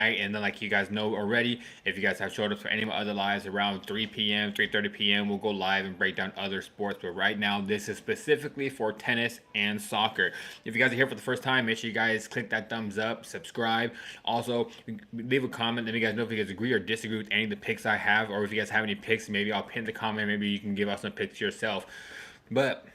And then, like you guys know already, if you guys have showed up for any of my other lives around 3 p.m., 3:30 p.m., we'll go live and break down other sports. But right now, this is specifically for tennis and soccer. If you guys are here for the first time, make sure you guys click that thumbs up, subscribe. Also, leave a comment. Let me guys know if you guys agree or disagree with any of the picks I have, or if you guys have any picks, maybe I'll pin the comment. Maybe you can give us some picks yourself. But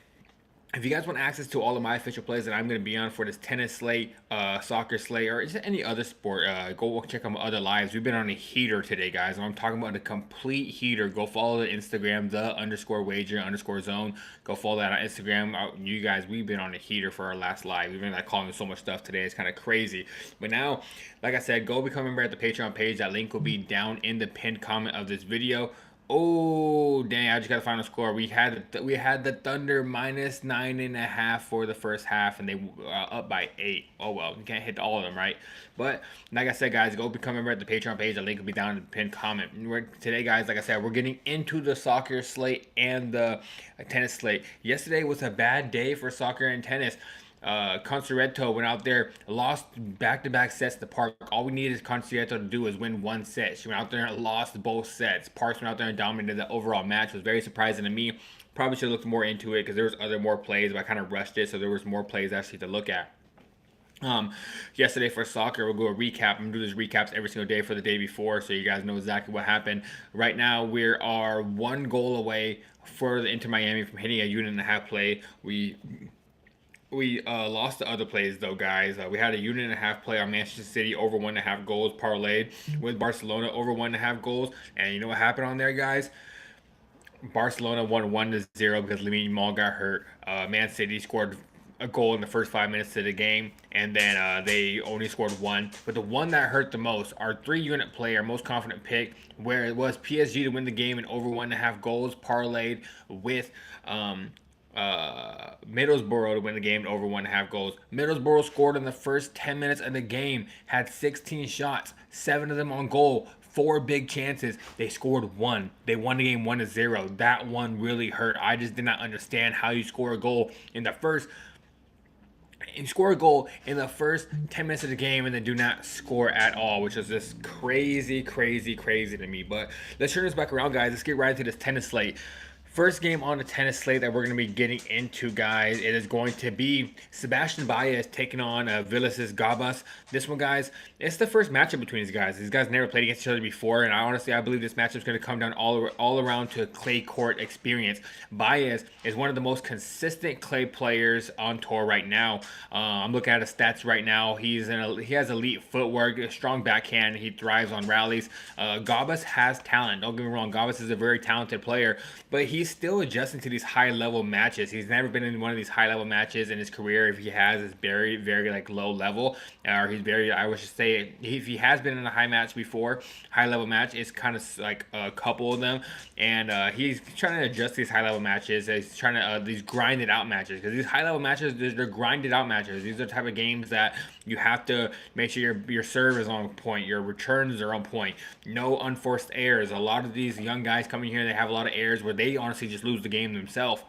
if you guys want access to all of my official plays that I'm going to be on for this tennis slate, soccer slate, or just any other sport, go check out my other lives. We've been on a heater today, guys. I'm talking about a complete heater. Go follow the Instagram, the_wager_zone. Go follow that on Instagram. You guys, we've been on a heater for our last live. We've been like calling so much stuff today. It's kind of crazy. But now, like I said, go become a member at the Patreon page. That link will be down in the pinned comment of this video. Oh dang! I just got the final score. We had the Thunder -9.5 for the first half, and they up by 8. Oh well, you can't hit all of them, right? But like I said, guys, go become a member at the Patreon page. The link will be down in the pinned comment. Today, guys, like I said, we're getting into the soccer slate and the tennis slate. Yesterday was a bad day for soccer and tennis. Concerto went out there, lost back-to-back sets to Park. All we needed Concerto to do is win one set. She went out there and lost both sets. Parks went out there and dominated the overall match. It was very surprising to me. Probably should have looked more into it because there was more plays, but I kind of rushed it, so there was more plays actually to look at. Yesterday for soccer, we'll go a recap. I'm gonna do these recaps every single day for the day before, so you guys know exactly what happened. Right now, we are 1 goal away for the Inter Miami from hitting a unit and a half play. We lost the other plays though, guys. We had a unit and a half play on Manchester City over 1.5 goals parlayed with Barcelona over 1.5 goals. And you know what happened on there, guys? Barcelona won 1-0 because Lamine Yamal got hurt. Man City scored a goal in the first 5 minutes of the game, and then they only scored one. But the one that hurt the most, our 3-unit play, our most confident pick, where it was PSG to win the game and over 1.5 goals parlayed with Middlesbrough to win the game over 1.5 goals. Middlesbrough scored in the first 10 minutes of the game, had 16 shots, 7 of them on goal, 4 big chances. They scored 1. They won the game 1-0. That one really hurt. I just did not understand how you score a goal in the first. You score a goal in the first 10 minutes of the game and then do not score at all, which is just crazy to me. But let's turn this back around, guys. Let's get right into this tennis slate. First game on the tennis slate that we're going to be getting into, guys, it is going to be Sebastian Baez taking on Vilas Gabas. This one, guys, it's the first matchup between these guys. These guys never played against each other before, and I believe this matchup is going to come down all around to a clay court experience. Baez is one of the most consistent clay players on tour right now. I'm looking at his stats right now. He has elite footwork, a strong backhand. He thrives on rallies. Gabas has talent. Don't get me wrong. Gabas is a very talented player, but he's still adjusting to these high-level matches. He's never been in one of these high-level matches in his career. If he has, it's very like low level, or he's very, I would just say, if he has been in a high match before, high-level match, it's kind of like a couple of them, and he's trying to adjust these high-level matches. He's trying to these grinded out matches, because these high-level matches, they're grinded out matches. These are the type of games that you have to make sure your serve is on point, your returns are on point, no unforced errors. A lot of these young guys coming here, they have a lot of errors where they honestly just lose the game themselves.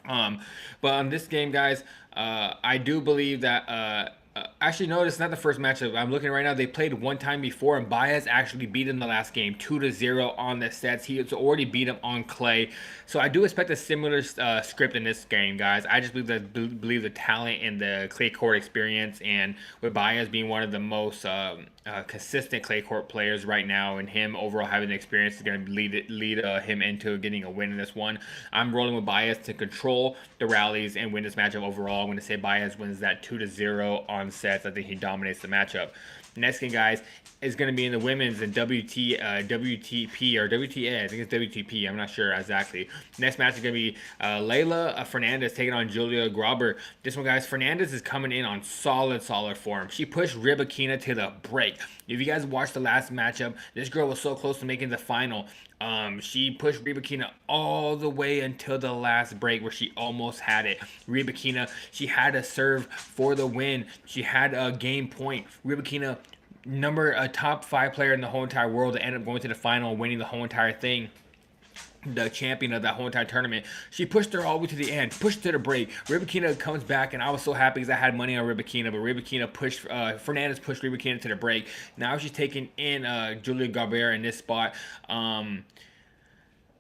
But on this game, guys, I do believe that actually, no, it's not the first matchup. I'm looking right now. They played one time before, and Baez actually beat him the last game, 2-0 on the sets. He has already beat him on clay, so I do expect a similar script in this game, guys. I just believe the talent and the clay court experience, and with Baez being one of the most consistent clay court players right now, and him overall having the experience is going to lead him into getting a win in this one. I'm rolling with Baez to control the rallies and win this matchup overall. I'm going to say Baez wins that 2-0 on sets. I think he dominates the matchup. Next game, guys, is going to be in the women's and WTP or WTA. I think it's WTP. I'm not sure exactly. Next match is going to be Leylah Fernandez taking on Julia Grauber. This one, guys, Fernandez is coming in on solid form. She pushed Rybakina to the break. If you guys watched the last matchup, this girl was so close to making the final. She pushed Rybakina all the way until the last break where she almost had it. Rybakina, she had a serve for the win. She had a game point. Rybakina, a top 5 player in the whole entire world, to end up going to the final and winning the whole entire thing. the champion of that whole entire tournament. She pushed her all the way to the end, pushed to the break. Rybakina comes back, and I was so happy because I had money on Rybakina, but Rybakina pushed, Fernandez pushed Rybakina to the break. Now she's taking in Julia Gobert in this spot.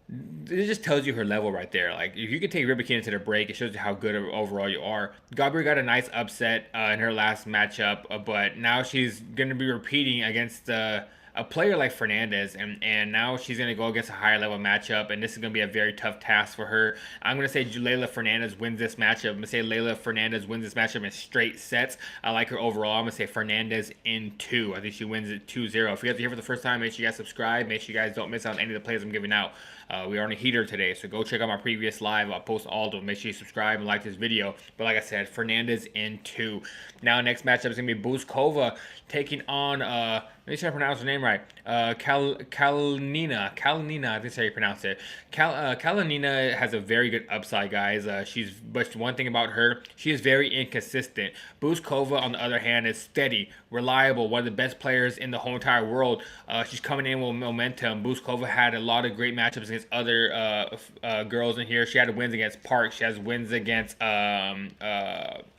It just tells you her level right there. Like, if you can take Rybakina to the break, it shows you how good overall you are. Gobert got a nice upset in her last matchup, but now she's going to be repeating against a player like Fernandez, and now she's going to go against a higher level matchup, and this is going to be a very tough task for her. I'm going to say Leylah Fernandez wins this matchup. I'm going to say Leylah Fernandez wins this matchup in straight sets. I like her overall. I'm going to say Fernandez in 2. I think she wins it 2-0. If you guys are here for the first time, make sure you guys subscribe. Make sure you guys don't miss out on any of the plays I'm giving out. We are on a heater today, so go check out my previous live. I'll post all of them. Make sure you subscribe and like this video. But like I said, Fernandez in 2. Now, next matchup is going to be Bouzkova taking on, let me see if I pronounce her name right, Kalinina. I think that's how you pronounce it. Kalinina has a very good upside, guys. But one thing about her, she is very inconsistent. Bouzkova, on the other hand, is steady, reliable, one of the best players in the whole entire world. She's coming in with momentum. Bouzkova had a lot of great matchups against other girls in here. She had wins against Park. She has wins against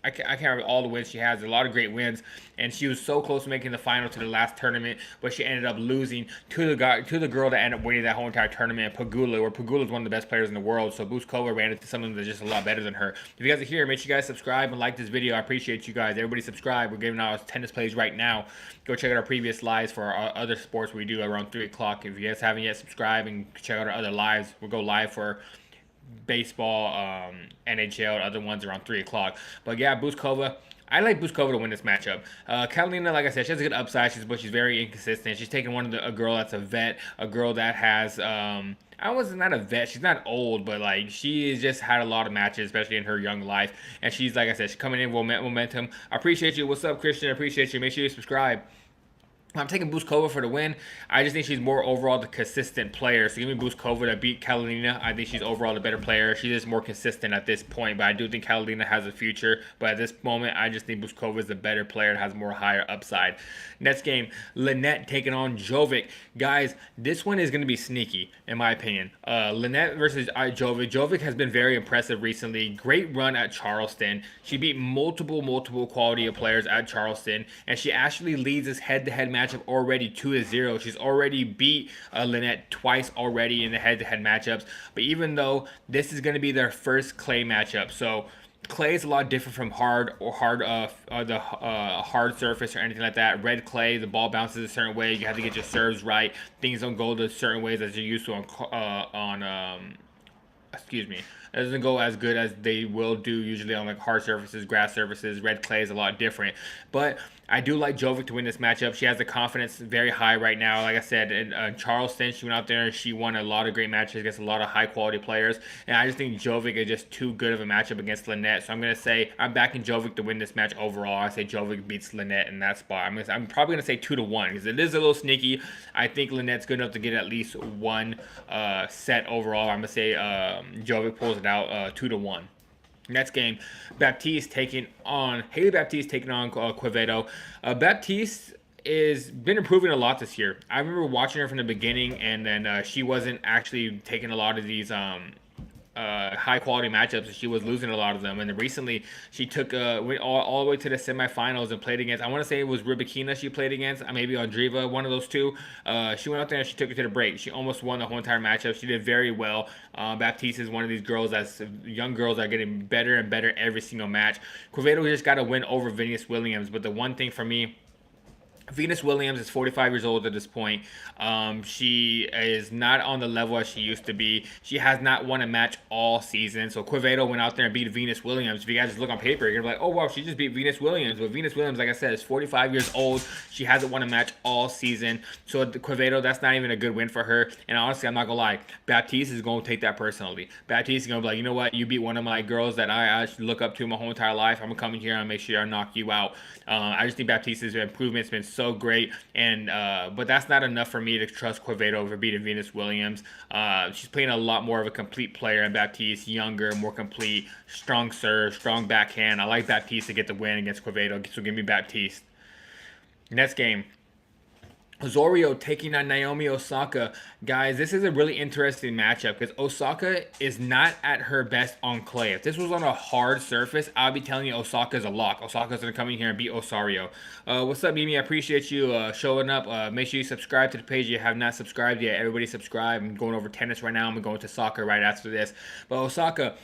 I can't remember all the wins she has. A lot of great wins, and she was so close to making the final to the last tournament, but she ended up losing to the girl that ended up winning that whole entire tournament, Pegula, where Pegula is one of the best players in the world. So Bouzkova ran into someone that's just a lot better than her. If you guys are here, make sure you guys subscribe and like this video. I appreciate you guys. Everybody subscribe. We're giving out tennis plays right now. Go check out our previous lives for our other sports we do around 3 o'clock. If you guys haven't yet subscribed, and check out our other lives. We'll go live for baseball, NHL, and other ones around 3 o'clock. But yeah, Bouzkova, I like Bouzkova to win this matchup. Kalinina, like I said, she has a good upside, but she's very inconsistent. She's taking a girl that's a vet, a girl that has, not a vet. She's not old, but like she has just had a lot of matches, especially in her young life. And she's, like I said, she's coming in with momentum. I appreciate you. What's up, Christian? I appreciate you. Make sure you subscribe. I'm taking Bouzkova for the win. I just think she's more overall the consistent player. So give me Bouzkova to beat Kalinina. I think she's overall the better player. She's just more consistent at this point. But I do think Kalinina has a future. But at this moment, I just think Bouzkova is the better player and has more higher upside. Next game, Linette taking on Jovic. Guys, this one is going to be sneaky, in my opinion. Linette versus Jovic. Jovic has been very impressive recently. Great run at Charleston. She beat multiple quality of players at Charleston. And she actually leads this head-to-head match already 2-0. She's already beat Linette twice already in the head-to-head matchups. But even though this is going to be their first clay matchup, so clay is a lot different from hard surface or anything like that. Red clay, the ball bounces a certain way. You have to get your serves right. Things don't go the certain ways as you're used to on excuse me. It doesn't go as good as they will do usually on like hard surfaces, grass surfaces. Red clay is a lot different. But I do like Jovic to win this matchup. She has the confidence very high right now. Like I said, in Charleston, she went out there and she won a lot of great matches against a lot of high-quality players. And I just think Jovic is just too good of a matchup against Linette. So I'm going to say I'm backing Jovic to win this match overall. I say Jovic beats Linette in that spot. I'm probably going to say 2-1 because it is a little sneaky. I think Linette's good enough to get at least one set overall. I'm going to say Jovic pulls it out 2-1. Next game, Haley Baptiste taking on Quevedo. Baptiste is been improving a lot this year. I remember watching her from the beginning, and then she wasn't actually taking a lot of these high quality matchups. She was losing a lot of them, and then recently she took went all the way to the semifinals and played against, I want to say it was Rybakina she played against, maybe Andreeva, one of those two. She went out there and she took it to the break. She almost won the whole entire matchup. She did very well. Baptiste is one of these girls that's young girls that are getting better and better every single match. Quevedo just got to win over Venus Williams, but the one thing for me, Venus Williams is 45 years old at this point. She is not on the level as she used to be. She has not won a match all season. So Quevedo went out there and beat Venus Williams. If you guys just look on paper, you're going to be like, oh, wow, she just beat Venus Williams. But Venus Williams, like I said, is 45 years old. She hasn't won a match all season. So Quevedo, that's not even a good win for her. And honestly, I'm not going to lie, Baptiste is going to take that personally. Baptiste is going to be like, you know what? You beat one of my girls that I actually look up to my whole entire life. I'm going to come in here and make sure I knock you out. I just think Baptiste's improvement's been so great, and but that's not enough for me to trust Quevedo over beating Venus Williams. She's playing a lot more of a complete player, and Baptiste, younger, more complete, strong serve, strong backhand. I like Baptiste to get the win against Quevedo, so give me Baptiste. Next game, Osorio taking on Naomi Osaka. Guys, this is a really interesting matchup because Osaka is not at her best on clay. If this was on a hard surface, I'll be telling you Osaka's a lock. Osaka's going to come in here and beat Osorio. What's up, Mimi? I appreciate you showing up. Make sure you subscribe to the page if you have not subscribed yet. Everybody subscribe. I'm going over tennis right now. I'm going to soccer right after this. But Osaka,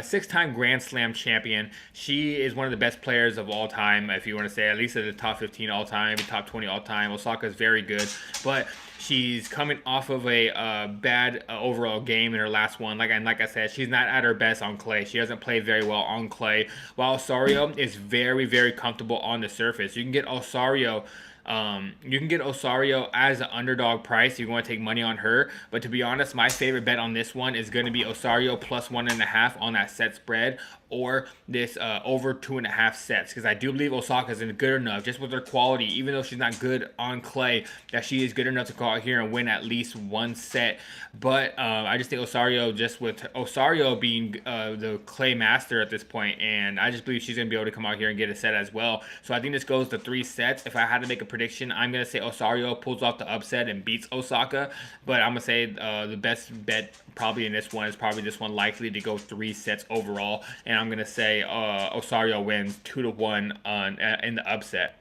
six-time Grand Slam champion. She is one of the best players of all time, if you want to say, at least at the top 15 all time, top 20 all time. Osaka is very good, but she's coming off of a bad overall game in her last one. Like I said, she's not at her best on clay. She doesn't play very well on clay. While Osorio is very, very comfortable on the surface. You can get Osorio. As an underdog price if you want to take money on her. But to be honest, my favorite bet on this one is going to be Osorio plus 1.5 on that set spread, or this over 2.5 sets, because I do believe Osaka is good enough just with her quality, even though she's not good on clay, that she is good enough to go out here and win at least one set. But I just think Osorio, just with Osorio being the clay master at this point, and I just believe she's going to be able to come out here and get a set as well. So I think this goes to 3 sets. If I had to make a prediction, I'm going to say Osorio pulls off the upset and beats Osaka, but I'm going to say the best bet probably in this one is probably this one, likely to go 3 sets overall, and I'm going to say Osorio wins 2-1 in the upset.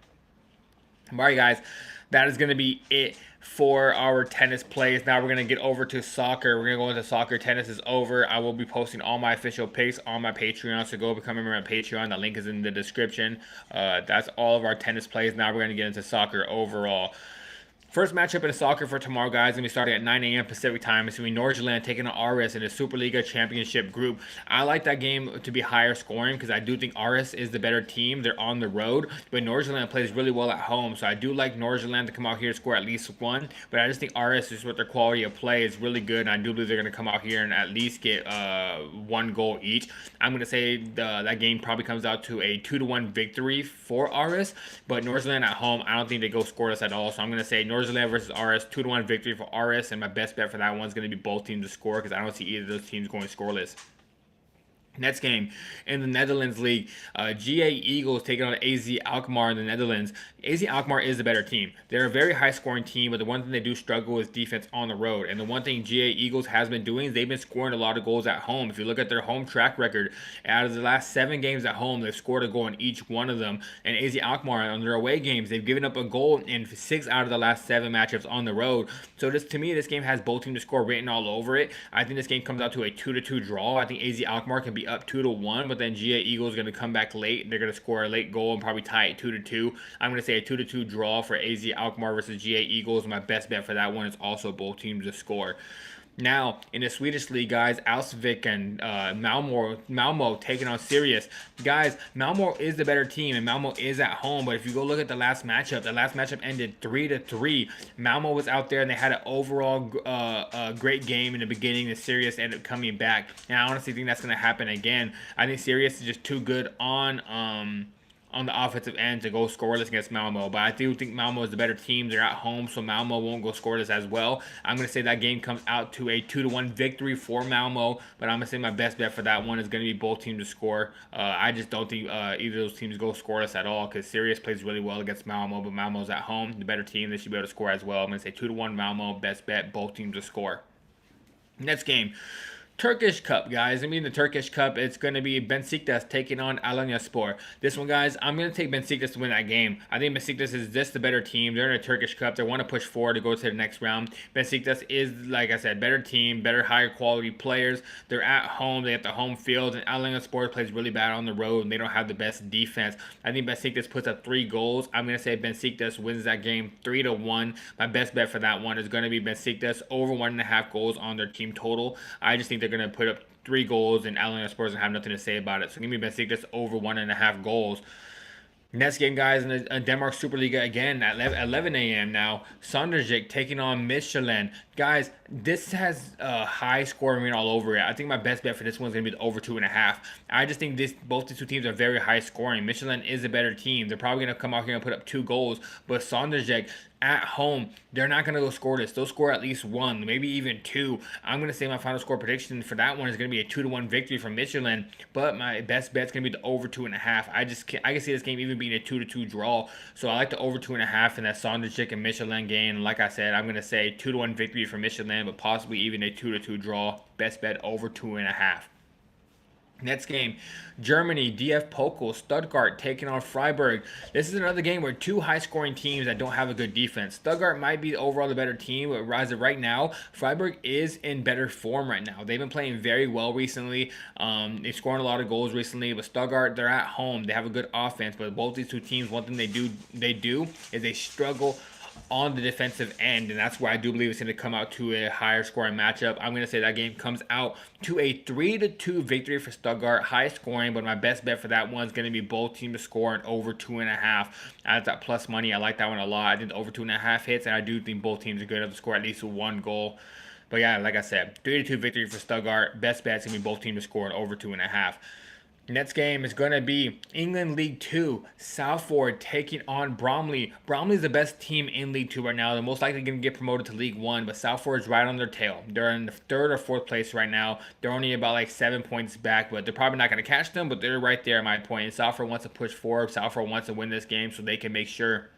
Alright guys, that is going to be it for our tennis plays. Now we're going to get over to soccer. We're going to go into soccer. Tennis is over. I will be posting all my official picks on my Patreon, so go become a member on Patreon. The link is in the description. That's all of our tennis plays. Now we're going to get into soccer overall. First matchup in soccer for tomorrow, guys, going to be starting at 9 a.m. Pacific time. It's going to be Nordsjælland taking on Aris in the Superliga Championship group. I like that game to be higher scoring because I do think Aris is the better team. They're on the road, but Nordsjælland plays really well at home. So I do like Nordsjælland to come out here to score at least one. But I just think Aris, just with their quality of play, is really good. And I do believe they're going to come out here and at least get 1 goal each. I'm going to say that game probably comes out to a 2-1 victory for Aris. But Nordsjælland at home, I don't think they go scoreless at all. So I'm going to say Nordsjælland versus RS, 2-1 victory for RS, and my best bet for that one is going to be both teams to score because I don't see either of those teams going scoreless. Next game in the Netherlands League, GA Eagles taking on AZ Alkmaar in the Netherlands. AZ Alkmaar is the better team. They're a very high-scoring team, but the one thing they do struggle is defense on the road. And the one thing GA Eagles has been doing is they've been scoring a lot of goals at home. If you look at their home track record, out of the last 7 games at home, they've scored a goal in each one of them. And AZ Alkmaar, on their away games, they've given up a goal in 6 out of the last 7 matchups on the road. So to me, this game has both teams to score written all over it. I think this game comes out to a 2-2 draw. I think AZ Alkmaar can be up 2-1, but then GA Eagles is going to come back late. They're going to score a late goal and probably tie it 2-2. I'm going to say a 2-2 draw for AZ Alkmaar versus GA Eagles. My best bet for that one is also both teams to score. Now, in the Swedish league, guys, Alsvik and Malmo taking on Sirius. Guys, Malmo is the better team, and Malmo is at home. But if you go look at the last matchup ended 3-3. Malmo was out there, and they had an overall great game in the beginning. The Sirius ended up coming back. And I honestly think that's going to happen again. I think Sirius is just too good on the offensive end to go scoreless against Malmo. But I do think Malmo is the better team. They're at home, so Malmo won't go scoreless as well. I'm going to say that game comes out to a 2-1 victory for Malmo, but I'm going to say my best bet for that one is going to be both teams to score. I just don't think either of those teams go scoreless at all because Sirius plays really well against Malmo, but Malmo's at home, the better team. They should be able to score as well. I'm going to say 2-1 Malmo, best bet, both teams to score. Next game. Turkish Cup, guys. The Turkish Cup, it's going to be Besiktas taking on Alanyaspor. This one, guys, I'm going to take Besiktas to win that game. I think Besiktas is just the better team. They're in a Turkish Cup. They want to push forward to go to the next round. Besiktas is, like I said, better team, better, higher quality players. They're at home. They have the home field, and Alanyaspor plays really bad on the road, and they don't have the best defense. I think Besiktas puts up 3 goals. I'm going to say Besiktas wins that game 3-1. My best bet for that one is going to be Besiktas over 1.5 goals on their team total. I just think they're going to put up 3 goals, and Alanyaspor doesn't have nothing to say about it. So give me Besiktas over 1.5 goals. Next game, guys, in the Denmark Superliga again at 11 a.m. now. Sonderjik taking on Michelin. Guys, this has high scoring all over it. I think my best bet for this one is going to be the over 2.5. I just think both these two teams are very high scoring. Michelin is a better team. They're probably going to come out here and put up 2 goals, but Sonderjik at home, they're not going to go score this. They'll score at least one, maybe even two. I'm going to say my final score prediction for that one is going to be a 2-1 victory for Michelin, but my best bet is going to be the over 2.5. I can see this game even being a 2-2 draw, so I like the over 2.5 in that Sonderchick and Michelin game. And like I said, I'm going to say 2-1 victory for Michelin, but possibly even a 2-2 draw. Best bet over 2.5. Next game, Germany, DF Pokal, Stuttgart taking on Freiburg. This is another game where two high-scoring teams that don't have a good defense. Stuttgart might be overall the better team, but as of right now, Freiburg is in better form right now. They've been playing very well recently. They've scored a lot of goals recently, but Stuttgart, they're at home. They have a good offense, but both these two teams, one thing they do is they struggle on the defensive end, and that's why I do believe it's going to come out to a higher scoring matchup. I'm going to say that game comes out to a 3-2 victory for Stuttgart, high scoring, but my best bet for that one is going to be both teams to score and over 2.5. At that plus money, I like that one a lot. I think the over 2.5 hits, and I do think both teams are good enough to score at least one goal. But yeah, like I said, 3-2 victory for Stuttgart. Best bet is going to be both teams to score and over 2.5. Next game is going to be England League 2, Salford taking on Bromley. Bromley is the best team in League 2 right now. They're most likely going to get promoted to League 1, but Salford is right on their tail. They're in the 3rd or 4th place right now. They're only about like 7 points back, but they're probably not going to catch them, but they're right there at my point. And Salford wants to push forward. Salford wants to win this game so they can make sure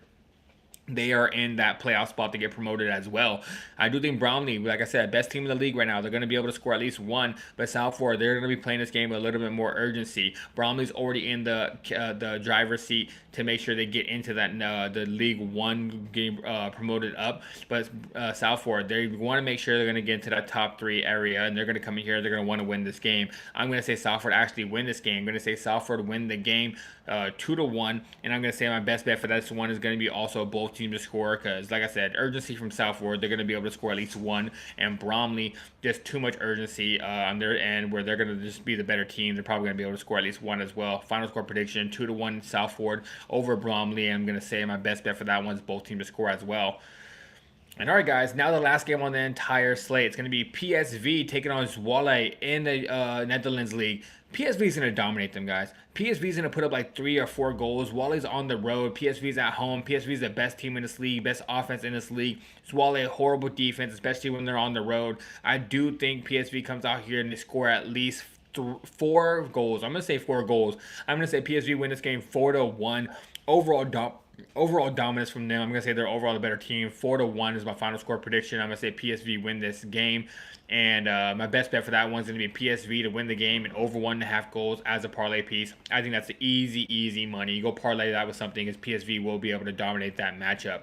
they are in that playoff spot to get promoted as well. I do think Bromley, like I said, best team in the league right now. They're going to be able to score at least one, but Salford, they're going to be playing this game with a little bit more urgency. Bromley's already in the driver's seat to make sure they get into that the League 1 game promoted up. But Salford, they want to make sure they're going to get into that top 3 area, and they're going to come in here. They're going to want to win this game. I'm going to say Salford actually win this game. I'm going to say Salford win the game 2-1, and I'm going to say my best bet for this one is going to be also both teams to score, because like I said, urgency from Salford, they're going to be able to score at least one, and Bromley, just too much urgency on their end where they're going to just be the better team. They're probably going to be able to score at least one as well. Final score prediction 2-1 Salford over Bromley, and I'm going to say my best bet for that one is both teams to score as well. And all right, guys, now the last game on the entire slate. It's going to be PSV taking on Zwolle in the Netherlands League. PSV is going to dominate them, guys. PSV is going to put up like 3 or 4 goals. Zwolle's on the road. PSV's at home. PSV's the best team in this league, best offense in this league. Zwolle, horrible defense, especially when they're on the road. I do think PSV comes out here and they score at least 4 goals. I'm going to say 4 goals. I'm going to say PSV win this game 4-1. Overall dominance from them. I'm going to say they're overall the better team. 4-1 is my final score prediction. I'm going to say PSV win this game. And my best bet for that one is going to be PSV to win the game and over 1.5 goals as a parlay piece. I think that's the easy money. You go parlay that with something, as PSV will be able to dominate that matchup.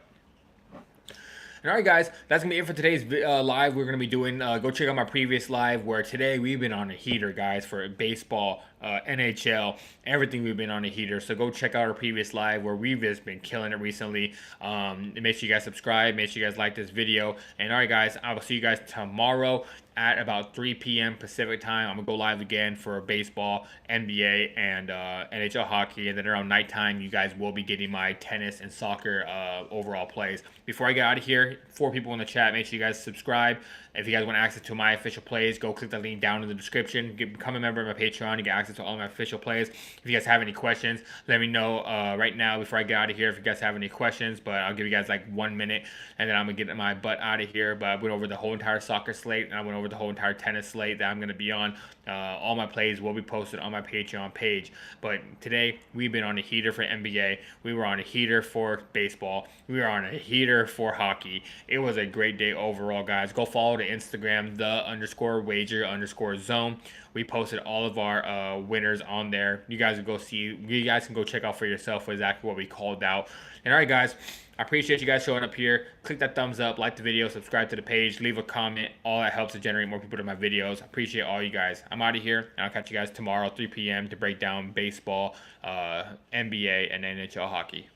And all right, guys, that's going to be it for today's live. We're going to be doing, go check out my previous live, where today we've been on a heater, guys, for baseball, NHL, everything. We've been on a heater. So go check out our previous live where we've just been killing it recently. Make sure you guys subscribe. Make sure you guys like this video. And all right, guys, I will see you guys tomorrow at about 3 p.m. Pacific time. I'm going to go live again for baseball, NBA, and NHL hockey. And then around nighttime, you guys will be getting my tennis and soccer overall plays. Before I get out of here, 4 people in the chat, make sure you guys subscribe. If you guys want access to my official plays, go click the link down in the description. Become a member of my Patreon to get access to all my official plays. If you guys have any questions, let me know right now before I get out of here if you guys have any questions. But I'll give you guys like 1 minute, and then I'm going to get my butt out of here. But I went over the whole entire soccer slate, and I went over the whole entire tennis slate that I'm going to be on. All my plays will be posted on my Patreon page. But today, we've been on a heater for NBA. We were on a heater for baseball. We were on a heater for hockey. It was a great day overall, guys. Go follow the Instagram, the_wager_zone. We posted all of our winners on there. You guys can go see. You guys can go check out for yourself exactly what we called out. And all right, guys, I appreciate you guys showing up here. Click that thumbs up, like the video, subscribe to the page, leave a comment. All that helps to generate more people to my videos. I appreciate all you guys. I'm out of here, and I'll catch you guys tomorrow, 3 p.m. to break down baseball, NBA, and NHL hockey.